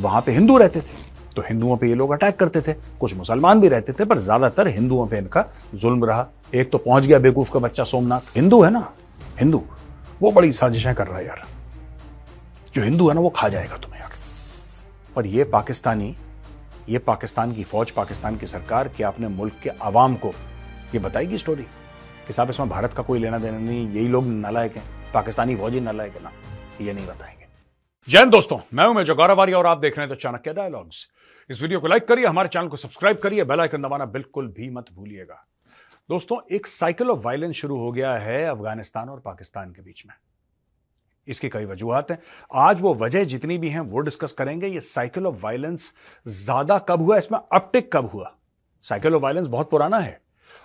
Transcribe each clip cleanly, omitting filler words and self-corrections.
वहां पे हिंदू रहते थे, तो हिंदुओं पे ये लोग अटैक करते थे। कुछ मुसलमान भी रहते थे, पर ज्यादातर हिंदुओं पे इनका जुल्म रहा। एक तो पहुंच गया बेवकूफ का बच्चा सोमनाथ, हिंदू है ना, हिंदू, वो बड़ी साजिशें कर रहा है यार। जो हिंदू है ना वो खा जाएगा तुम्हें यार। पर ये पाकिस्तानी, ये पाकिस्तान की फौज, पाकिस्तान की सरकार क्या अपने मुल्क के अवाम को ये बताएगी स्टोरी कि साहब इसमें भारत का कोई लेना देना नहीं, यही लोग नालायक हैं, पाकिस्तानी फौजी नालायक है ना? ये नहीं बताएंगे। जय हिंद दोस्तों, मैं हूं मेजर गौरव आर्य और आप देख रहे हैं द चाणक्य डायलॉग्स। इस वीडियो को लाइक करिए, हमारे चैनल को सब्सक्राइब करिए, बेल आइकन दबाना बिल्कुल भी मत भूलिएगा। दोस्तों, एक साइकिल ऑफ वायलेंस शुरू हो गया है अफगानिस्तान और पाकिस्तान के बीच में। इसकी कई वजूहात हैं, आज वो वजह जितनी भी हैं वो डिस्कस करेंगे। ये साइकिल ऑफ वायलेंस ज्यादा कब हुआ, इसमें अपटिक कब हुआ? साइकिल ऑफ वायलेंस बहुत पुराना है।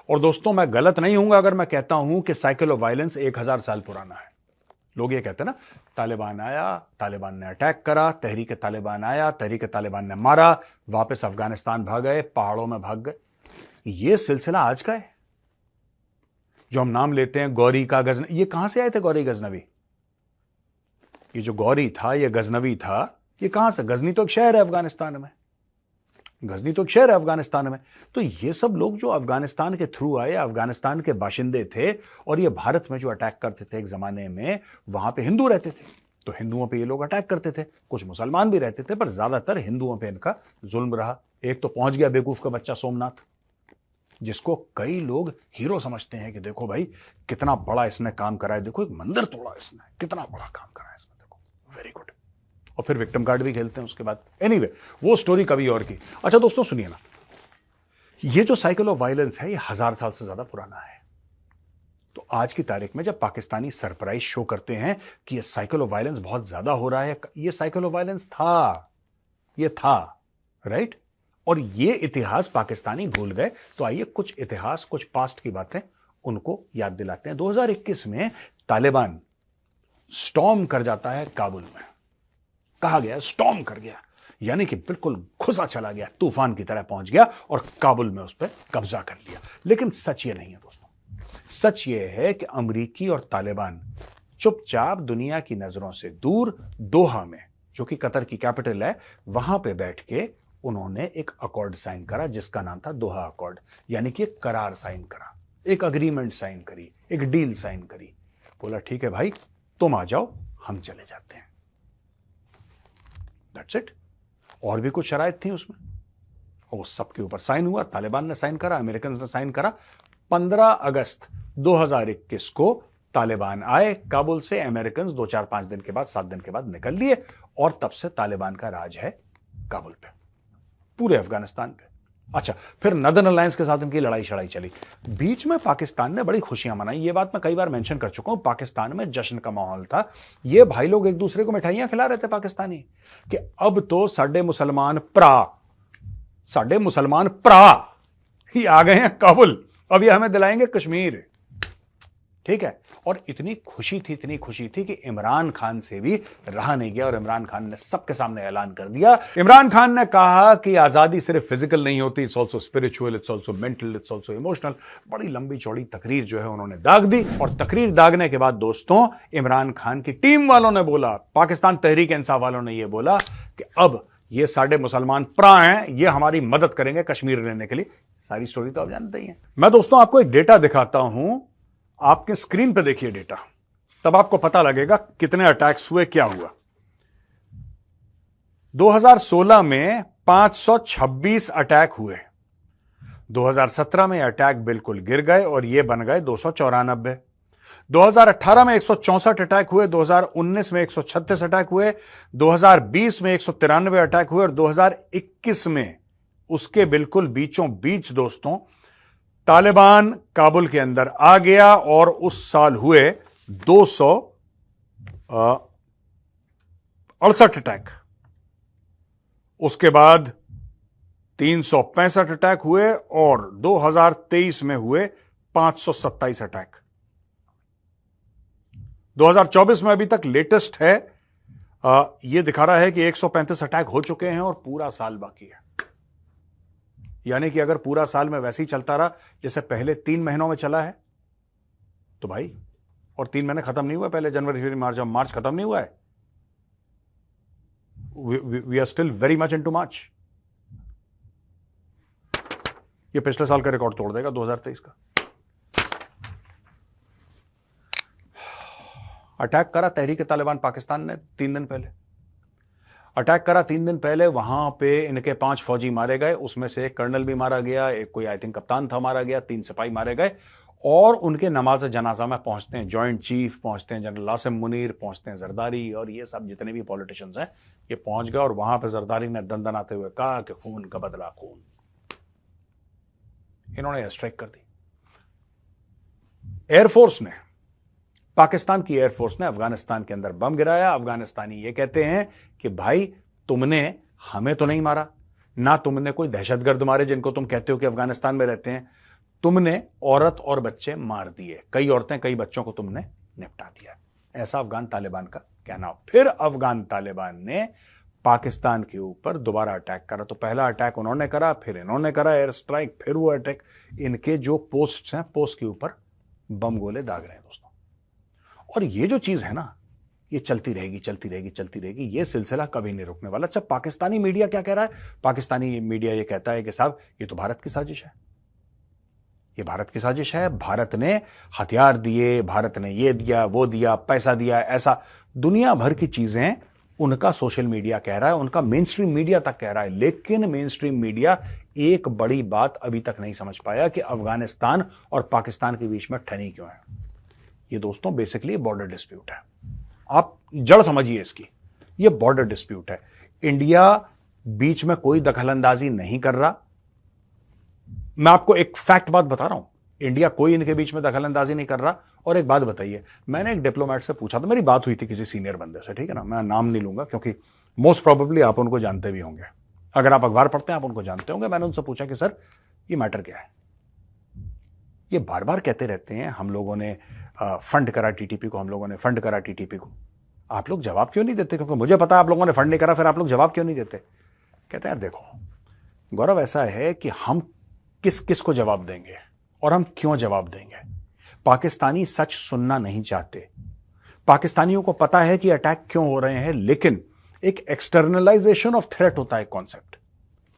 और दोस्तों, मैं गलत नहीं हूंगा अगर मैं कहता हूं कि साइकिल ऑफ वायलेंस 1000 साल पुराना है। लोग ये कहते हैं ना, तालिबान आया, तालिबान ने अटैक करा, तहरीक तालिबान आया, तहरीक तालिबान ने मारा, वापस अफगानिस्तान भाग गए, पहाड़ों में भाग गए। ये सिलसिला आज का है। जो हम नाम लेते हैं गौरी का, गजनवी, ये कहां से आए थे गौरी गजनवी? ये जो गौरी था, ये गजनवी था, ये कहां से? गजनी तो एक शहर है अफगानिस्तान में, गजनी तो एक शहर है अफगानिस्तान में। तो ये सब लोग जो अफगानिस्तान के थ्रू आए, अफगानिस्तान के बाशिंदे थे, और ये भारत में जो अटैक करते थे एक जमाने में, वहां पे हिंदू रहते थे, तो हिंदुओं पे ये लोग अटैक करते थे। कुछ मुसलमान भी रहते थे, पर ज्यादातर हिंदुओं पे इनका जुल्म रहा। एक तो पहुंच गया बेवकूफ का बच्चा सोमनाथ, जिसको कई लोग हीरो समझते हैं कि देखो भाई कितना बड़ा इसने काम करा है, देखो एक मंदिर तोड़ा इसने, कितना बड़ा काम करा है इसने, देखो वेरी गुड। और फिर विक्टिम कार्ड भी खेलते हैं उसके बाद। एनीवे, वो स्टोरी कभी और की। अच्छा दोस्तों सुनिए ना, ये जो साइकिल ऑफ वायलेंस है ये 1000 साल से ज्यादा पुराना है। तो आज की तारीख में जब पाकिस्तानी सरप्राइज शो करते हैं कि ये साइकिल ऑफ वायलेंस बहुत ज्यादा हो रहा है, ये साइकिल ऑफ वायलेंस था, ये था, राइट? और ये इतिहास पाकिस्तानी भूल गए, तो आइए कुछ इतिहास, कुछ पास्ट की बातें उनको याद दिलाते हैं। 2021 में तालिबान स्टॉर्म कर जाता है काबुल में। कहा गया स्टॉर्म कर गया, यानी कि बिल्कुल घुसा चला गया, तूफान की तरह पहुंच गया और काबुल में उस पर कब्जा कर लिया। लेकिन सच ये नहीं है दोस्तों। सच ये है कि अमेरिकी और तालिबान चुपचाप दुनिया की नजरों से दूर दोहा में, जो कि कतर की कैपिटल है, वहां पे बैठ के उन्होंने एक अकॉर्ड साइन करा जिसका नाम था दोहा अकॉर्ड। यानी कि एक करार साइन करा, एक अग्रीमेंट साइन करी, एक डील साइन करी। बोला ठीक है भाई, तुम आ जाओ, हम चले जाते हैं। That's it. और भी कुछ शराइत थी उसमें, और वो सबके ऊपर साइन हुआ। तालिबान ने साइन करा, अमेरिकन ने साइन करा। 15 अगस्त 2021 को तालिबान आए काबुल से। अमेरिकन 2, 4, 5 दिन के बाद, 7 दिन के बाद निकल लिए, और तब से तालिबान का राज है काबुल पे, पूरे अफगानिस्तान पे। अच्छा, फिर नदर्न अलायंस के साथ इनकी लड़ाई शड़ाई चली। बीच में पाकिस्तान ने बड़ी खुशियां मनाई, ये बात मैं कई बार मेंशन कर चुका हूं। पाकिस्तान में जश्न का माहौल था। ये भाई लोग एक दूसरे को मिठाइयां खिला रहे थे पाकिस्तानी, कि अब तो साडे मुसलमान प्रा ही आ गए हैं काबुल, अब ये हमें दिलाएंगे कश्मीर। ठीक है। और इतनी खुशी थी कि इमरान खान से भी रहा नहीं गया, और इमरान खान ने सबके सामने ऐलान कर दिया। इमरान खान ने कहा कि आजादी सिर्फ फिजिकल नहीं होती, it's also spiritual, it's also mental, it's also emotional. बड़ी लंबी चौड़ी तकरीर जो है उन्होंने दाग दी। और तकरीर दागने के बाद दोस्तों, इमरान खान की टीम वालों ने बोला, पाकिस्तान तहरीक इंसाफ वालों ने यह बोला कि अब ये साडे मुसलमान प्रा हैं, ये हमारी मदद करेंगे कश्मीर लेने के लिए। सारी स्टोरी तो आप जानते ही हैं। मैं दोस्तों आपको एक डेटा दिखाता हूं, आपके स्क्रीन पे देखिए डेटा, तब आपको पता लगेगा कितने अटैक्स हुए, क्या हुआ। 2016 में 526 अटैक हुए। 2017 में अटैक बिल्कुल गिर गए और ये बन गए 294। 2018 में 164 अटैक हुए, 2019 में 136 अटैक हुए, 2020 में 193 अटैक हुए, और 2021 में उसके बिल्कुल बीचों बीच दोस्तों तालिबान काबुल के अंदर आ गया, और उस साल हुए 268 अटैक। उसके बाद 365 अटैक हुए, और 2023 में हुए 527 अटैक। 2024 में अभी तक लेटेस्ट है, यह दिखा रहा है कि 135 अटैक हो चुके हैं और पूरा साल बाकी है। यानी कि अगर पूरा साल में वैसे ही चलता रहा जैसे पहले 3 महीनों में चला है, तो भाई, और 3 महीने खत्म नहीं हुआ, पहले जनवरी, फरवरी, मार्च, अब मार्च खत्म नहीं हुआ है, we are still very much into March. ये पिछले साल का रिकॉर्ड तोड़ देगा 2023 का। अटैक करा तहरीक तालिबान पाकिस्तान ने 3 दिन पहले, अटैक करा 3 दिन पहले। वहां पे इनके 5 फौजी मारे गए, उसमें से एक कर्नल भी मारा गया, एक कोई आई थिंक कप्तान था मारा गया, 3 सिपाही मारे गए। और उनके नमाज जनाजा में पहुंचते हैं जॉइंट चीफ, पहुंचते हैं जनरल आसिम मुनीर, पहुंचते हैं जरदारी, और ये सब जितने भी पॉलिटिशियंस हैं ये पहुंच गए। और वहां पे जरदारी ने दंदनाते हुए कहा कि खून का बदला खून। इन्होंने स्ट्राइक कर दी। एयरफोर्स ने, पाकिस्तान की एयरफोर्स ने अफगानिस्तान के अंदर बम गिराया। अफगानिस्तानी ये कहते हैं कि भाई तुमने हमें तो नहीं मारा, ना तुमने कोई दहशतगर्द मारे जिनको तुम कहते हो कि अफगानिस्तान में रहते हैं, तुमने औरत और बच्चे मार दिए, कई औरतें कई बच्चों को तुमने निपटा दिया। ऐसा अफगान तालिबान का कहना। फिर अफगान तालिबान ने पाकिस्तान के ऊपर दोबारा अटैक करा। तो पहला अटैक उन्होंने करा, फिर इन्होंने करा एयर स्ट्राइक, फिर वो अटैक। इनके जो पोस्ट हैं, पोस्ट के ऊपर बम गोले दाग रहे हैं दोस्तों। और ये जो चीज है ना, ये चलती रहेगी चलती रहेगी चलती रहेगी, ये सिलसिला कभी नहीं रुकने वाला। अच्छा, पाकिस्तानी मीडिया क्या कह रहा है? पाकिस्तानी मीडिया ये कहता है कि साहब ये तो भारत की साजिश है, ये भारत की साजिश है, भारत ने हथियार दिए, भारत ने ये दिया वो दिया, पैसा दिया, ऐसा दुनिया भर की चीजें उनका सोशल मीडिया कह रहा है, उनका मेन स्ट्रीम मीडिया तक कह रहा है। लेकिन मेन स्ट्रीम मीडिया एक बड़ी बात अभी तक नहीं समझ पाया कि अफगानिस्तान और पाकिस्तान के बीच में ठनी क्यों है। ये दोस्तों बेसिकली बॉर्डर डिस्प्यूट है। आप जड़ समझिए इसकी, ये बॉर्डर डिस्प्यूट है। इंडिया बीच में कोई दखलंदाजी नहीं कर रहा। मैं आपको एक फैक्ट बात बता रहा हूं, इंडिया कोई इनके बीच में दखलंदाजी नहीं कर रहा। और एक बात बताइए, मैंने एक डिप्लोमेट से पूछा था, मेरी बात हुई थी किसी सीनियर बंदे से, ठीक है ना, मैं नाम नहीं लूंगा क्योंकि मोस्ट प्रोबेबली आप उनको जानते भी होंगे, अगर आप अखबार पढ़ते हैं आप उनको जानते होंगे। मैंने उनसे पूछा कि सर ये मैटर क्या है? ये बार बार कहते रहते हैं हम लोगों ने फंड करा टीटीपी को, हम लोगों ने फंड करा टीटीपी को। आप लोग जवाब क्यों नहीं देते? क्योंकि मुझे पता है आप लोगों ने फंड नहीं करा, फिर आप लोग जवाब क्यों नहीं देते? कहते हैं यार देखो गौरव, ऐसा है कि हम किस किस को जवाब देंगे और हम क्यों जवाब देंगे। पाकिस्तानी सच सुनना नहीं चाहते। पाकिस्तानियों को पता है कि अटैक क्यों हो रहे हैं, लेकिन एक एक्सटर्नलाइजेशन ऑफ थ्रेट होता है कॉन्सेप्ट।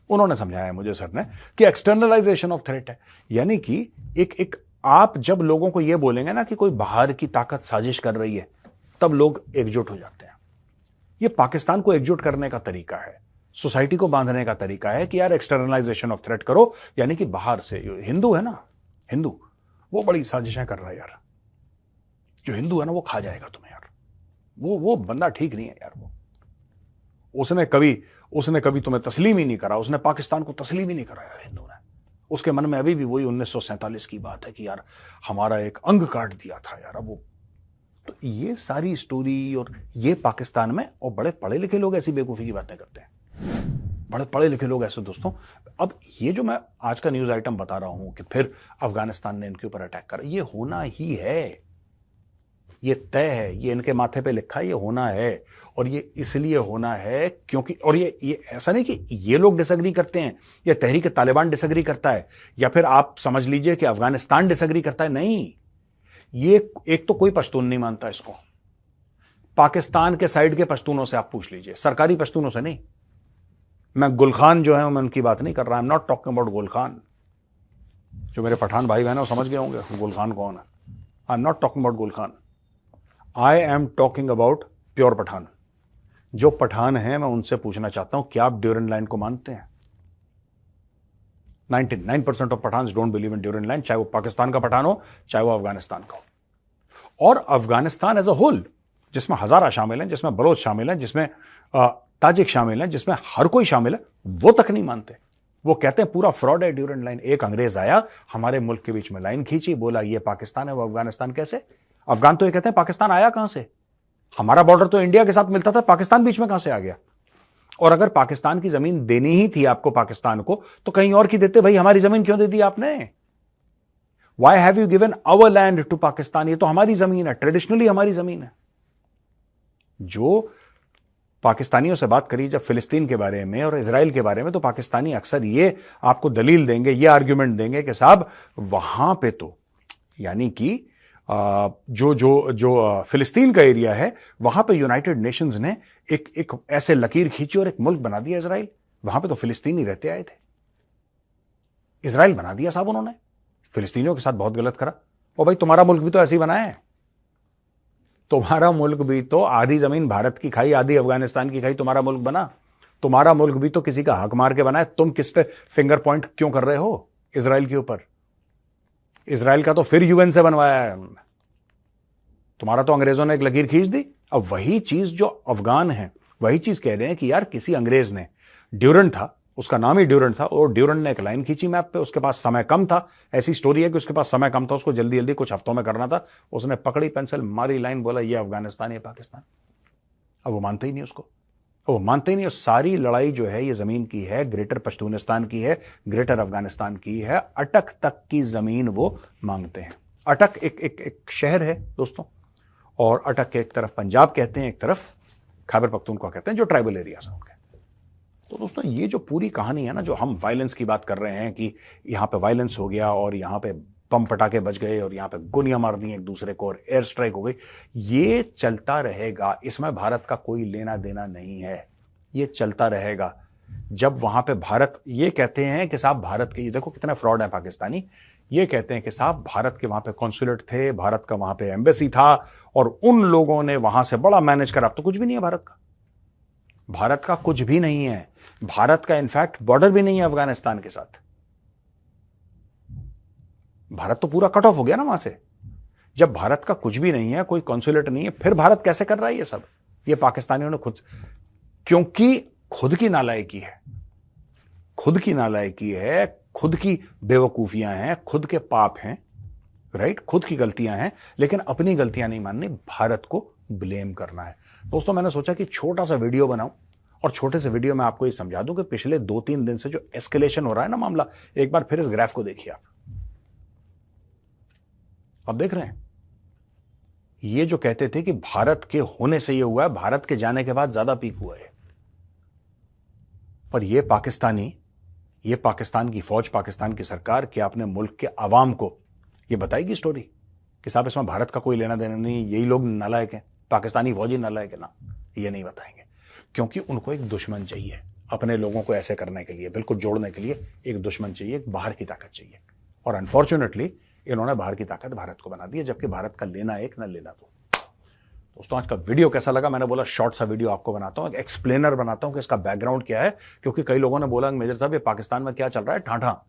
उन्होंने समझाया मुझे सर ने कि एक्सटर्नलाइजेशन ऑफ थ्रेट है, यानी कि एक आप जब लोगों को यह बोलेंगे ना कि कोई बाहर की ताकत साजिश कर रही है, तब लोग एकजुट हो जाते हैं। यह पाकिस्तान को एकजुट करने का तरीका है, सोसाइटी को बांधने का तरीका है कि यार एक्सटर्नलाइजेशन ऑफ थ्रेट करो, यानी कि बाहर से। हिंदू है ना, हिंदू वो बड़ी साजिशें कर रहा है यार। जो हिंदू है ना वो खा जाएगा तुम्हें यार, वो बंदा ठीक नहीं है यार। वो उसने कभी तुम्हें तस्लीम ही नहीं करा, उसने पाकिस्तान को तस्लीम ही नहीं करा यार हिंदू ने। उसके मन में अभी भी वही 1947 की बात है कि यार हमारा एक अंग काट दिया था यार। अब वो तो ये सारी स्टोरी, और ये पाकिस्तान में, और बड़े पढ़े लिखे लोग ऐसी बेवकूफी की बातें करते हैं, बड़े पढ़े लिखे लोग ऐसे दोस्तों। अब ये जो मैं आज का न्यूज आइटम बता रहा हूं कि फिर अफगानिस्तान ने इनके ऊपर अटैक करा, ये होना ही है, ये तय है, ये इनके माथे पे लिखा है, ये होना है। और ये इसलिए होना है क्योंकि, और ये ऐसा नहीं कि ये लोग डिसएग्री करते हैं या तहरीक तालिबान डिसएग्री करता है, या फिर आप समझ लीजिए कि अफगानिस्तान डिसएग्री करता है। नहीं, ये एक तो कोई पश्तून नहीं मानता इसको। पाकिस्तान के साइड के पश्तूनों से आप पूछ लीजिए, सरकारी पश्तूनों से नहीं। मैं गुल खान जो है मैं उनकी बात नहीं कर रहा। आई am not talking about Gul Khan. जो मेरे पठान भाई बहन वो समझ गए होंगे गुल खान कौन है। I am not talking about Gul Khan, I am talking about pure Pathan. जो पठान हैं मैं उनसे पूछना चाहता हूं, क्या आप ड्यूरेंट लाइन को मानते हैं? 99% of Pathan don't believe in Durand line, चाहे वो पाकिस्तान का पठान हो चाहे वो अफगानिस्तान का हो। और अफगानिस्तान एज अ होल, जिसमें हजारा शामिल हैं, जिसमें बलोच शामिल हैं, जिसमें ताजिक शामिल हैं, जिसमें हर कोई शामिल है, वो तक नहीं मानते। वो कहते हैं पूरा फ्रॉड है ड्यूरेंट लाइन। एक अंग्रेज आया हमारे मुल्क के बीच में लाइन खींची, बोला ये पाकिस्तान है, वो अफगानिस्तान। कैसे? अफगान तो ये कहते हैं पाकिस्तान आया कहां से? हमारा बॉर्डर तो इंडिया के साथ मिलता था, पाकिस्तान बीच में कहां से आ गया? और अगर पाकिस्तान की जमीन देनी ही थी आपको पाकिस्तान को, तो कहीं और की देते भाई, हमारी जमीन क्यों दे दी आपने? Why have you given our land to Pakistan? ये तो हमारी जमीन है, ट्रेडिशनली हमारी जमीन है। जो पाकिस्तानियों से बात करी जब फिलिस्तीन के बारे में और इजराइल के बारे में, तो पाकिस्तानी अक्सर ये आपको दलील देंगे, ये आर्ग्यूमेंट देंगे कि साहब वहां पे तो यानी कि जो जो जो फिलिस्तीन का एरिया है, वहां पे यूनाइटेड नेशंस ने एक ऐसे लकीर खींची और एक मुल्क बना दिया इजराइल। वहां पे तो फिलिस्तीनी रहते आए थे, इजराइल बना दिया साहब उन्होंने। फिलिस्तीनियों के साथ बहुत गलत करा। और भाई तुम्हारा मुल्क भी तो ऐसे ही बना है, तुम्हारा मुल्क भी तो आधी जमीन भारत की खाई, आधी अफगानिस्तान की खाई, तुम्हारा मुल्क बना। तुम्हारा मुल्क भी तो किसी का हक मार के बना है। तुम किस पे फिंगर पॉइंट क्यों कर रहे हो इजराइल के ऊपर? इजराइल का तो फिर यूएन से बनवाया है, तुम्हारा तो अंग्रेजों ने एक लकीर खींच दी। अब वही चीज जो अफगान है, वही चीज कह रहे हैं कि यार किसी अंग्रेज ने, ड्यूरेंट था, उसका नाम ही ड्यूरेंट था, और ड्यूरेंट ने एक लाइन खींची मैप पे, उसके पास समय कम था। ऐसी स्टोरी है कि उसके पास समय कम था, उसको जल्दी जल्दी कुछ हफ्तों में करना था। उसने पकड़ी पेंसिल, मारी लाइन, बोला ये अफगानिस्तान, ये पाकिस्तान। अब वो मानते ही नहीं उसको, वो मानते ही नहीं। सारी लड़ाई जो है ये जमीन की है, ग्रेटर पश्तूनिस्तान की है, ग्रेटर अफगानिस्तान की है। अटक तक की जमीन वो मांगते हैं। अटक एक शहर है दोस्तों, और अटक के एक तरफ पंजाब कहते हैं, एक तरफ खैबर पख्तूनख्वा कहते हैं, जो ट्राइबल एरिया है उनके। तो दोस्तों ये जो पूरी कहानी है ना, जो हम वायलेंस की बात कर रहे हैं कि यहां पे वायलेंस हो गया और यहां पे बम पटाखे बज गए और यहां पे गोलियां मार दी एक दूसरे को और एयर स्ट्राइक हो गई, ये चलता रहेगा। इसमें भारत का कोई लेना देना नहीं है, ये चलता रहेगा। जब वहां पे भारत ये कहते हैं कि साहब भारत के, ये देखो कितना फ्रॉड है पाकिस्तानी, ये कहते हैं कि साहब भारत के वहां पे कॉन्सुलेट थे, भारत का वहां पे एम्बेसी था और उन लोगों ने वहां से बड़ा मैनेज करा। अब तो कुछ भी नहीं है भारत का, भारत का कुछ भी नहीं है। भारत का इनफैक्ट बॉर्डर भी नहीं है अफगानिस्तान के साथ। भारत तो पूरा कट ऑफ हो गया ना वहां से। जब भारत का कुछ भी नहीं है, कोई कॉन्सुलेट नहीं है, फिर भारत कैसे कर रहा है ये सब? ये पाकिस्तानियों ने खुद, क्योंकि खुद की नालायकी है, खुद की नालायकी है, खुद की बेवकूफियां हैं, खुद के पाप हैं, राइट, खुद की गलतियां हैं, लेकिन अपनी गलतियां नहीं माननी, भारत को ब्लेम करना है। दोस्तों मैंने सोचा कि छोटा सा वीडियो बनाऊं और छोटे से वीडियो में आपको ये समझा दूं कि पिछले 2-3 दिन से जो एस्केलेशन हो रहा है ना मामला, एक बार फिर इस ग्राफ को देखिए आप देख रहे हैं, ये जो कहते थे कि भारत के होने से ये हुआ है, भारत के जाने के बाद ज्यादा पीक हुआ है। पर ये पाकिस्तानी, ये पाकिस्तान की फौज, पाकिस्तान की सरकार क्या अपने मुल्क के आवाम को ये बताएगी स्टोरी कि साहब इसमें भारत का कोई लेना देना नहीं, यही लोग नालायक हैं, पाकिस्तानी फौजी नालायक है? ना, ये नहीं बताएंगे, क्योंकि उनको एक दुश्मन चाहिए अपने लोगों को ऐसे करने के लिए, बिल्कुल जोड़ने के लिए एक दुश्मन चाहिए, एक बाहर की ताकत चाहिए। और अनफॉर्चुनेटली इन्होंने बाहर की ताकत भारत को बना दी है, जबकि भारत का लेना एक ना लेना दो। दोस्तों आज का वीडियो कैसा लगा? मैंने बोला शॉर्ट सा वीडियो आपको बनाता हूं, एक एक्सप्लेनर बनाता हूं कि इसका बैकग्राउंड क्या है, क्योंकि कई लोगों ने बोला मेजर साहब ये पाकिस्तान में क्या चल रहा है, ठाठा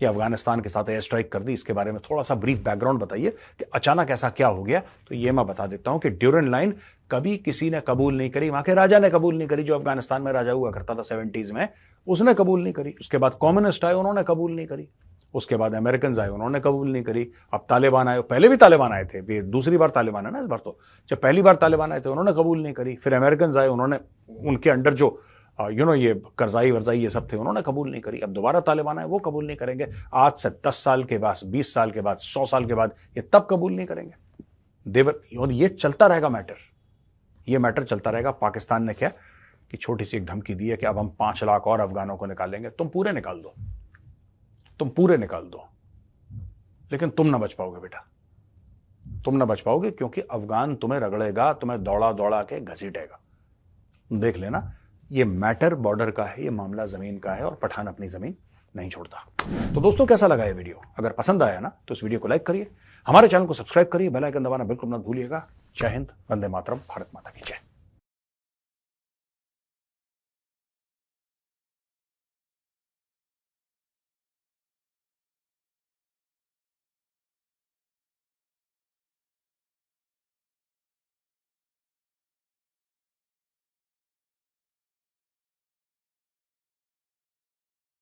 ये अफगानिस्तान के साथ एयर स्ट्राइक कर दी, इसके बारे में थोड़ा सा ब्रीफ बैकग्राउंड बताइए कि अचानक ऐसा क्या हो गया। तो ये मैं बता देता हूं कि ड्यूरेंट लाइन कभी किसी ने कबूल नहीं करी, वहां के राजा ने कबूल नहीं करी, जो अफगानिस्तान में राजा हुआ करता था 70s में, उसने कबूल नहीं करी। उसके बाद कम्युनिस्ट आए, उन्होंने कबूल नहीं करी। उसके बाद अमेरिकन आए, उन्होंने कबूल नहीं करी। अब तालिबान आए, पहले भी तालिबान आए थे, दूसरी बार तालिबान है ना इस बार। तो जब पहली बार तालिबान आए थे उन्होंने कबूल नहीं करी, फिर अमेरिकन आए, उन्होंने उनके अंडर जो ये करजाई वर्जाई ये सब थे, उन्होंने कबूल नहीं करी। अब दोबारा तालिबान आए, वो कबूल नहीं करेंगे। आज से 10 साल के बाद, 20 साल के बाद, 100 साल के बाद ये तब कबूल नहीं करेंगे देवर। और ये चलता रहेगा मैटर, ये मैटर चलता रहेगा। पाकिस्तान ने क्या कि छोटी सी एक धमकी दी है कि अब हम 5 लाख और अफगानों को निकालेंगे। तुम पूरे निकाल दो, तुम पूरे निकाल दो, लेकिन तुम ना बच पाओगे बेटा, तुम ना बच पाओगे, क्योंकि अफगान तुम्हें रगड़ेगा, तुम्हें दौड़ा दौड़ा के घसीटेगा। देख लेना, ये मैटर बॉर्डर का है, ये मामला जमीन का है, और पठान अपनी जमीन नहीं छोड़ता। तो दोस्तों कैसा लगा ये वीडियो? अगर पसंद आया ना तो इस वीडियो को लाइक करिए, हमारे चैनल को सब्सक्राइब करिए, बेल आइकन दबाना बिल्कुल मत भूलिएगा। जय हिंद, वंदे मातरम, भारत माता की जय।